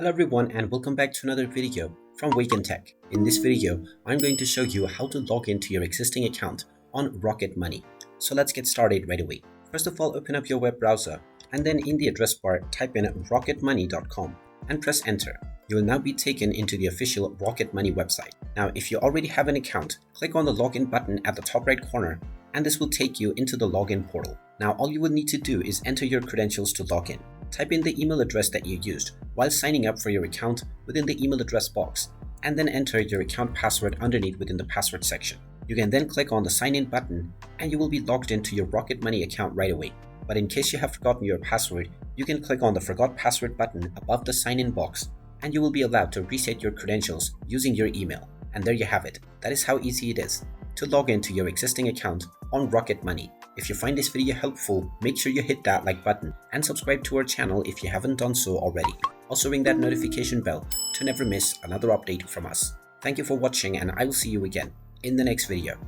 Hello everyone and welcome back to another video from Wake&Tech. In this video, I'm going to show you how to log into your existing account on Rocket Money. So let's get started right away. First of all, open up your web browser and then in the address bar, type in rocketmoney.com and press enter. You will now be taken into the official Rocket Money website. Now, if you already have an account, click on the login button at the top right corner and this will take you into the login portal. Now, all you will need to do is enter your credentials to log in. Type in the email address that you used while signing up for your account within the email address box and then enter your account password underneath within the password section. You can then click on the sign in button and you will be logged into your Rocket Money account right away. But in case you have forgotten your password, you can click on the forgot password button above the sign in box and you will be allowed to reset your credentials using your email. And there you have it. That is how easy it is to log into your existing account on Rocket Money. If you find this video helpful, make sure you hit that like button and subscribe to our channel if you haven't done so already. Also ring that notification bell to never miss another update from us. Thank you for watching and I will see you again in the next video.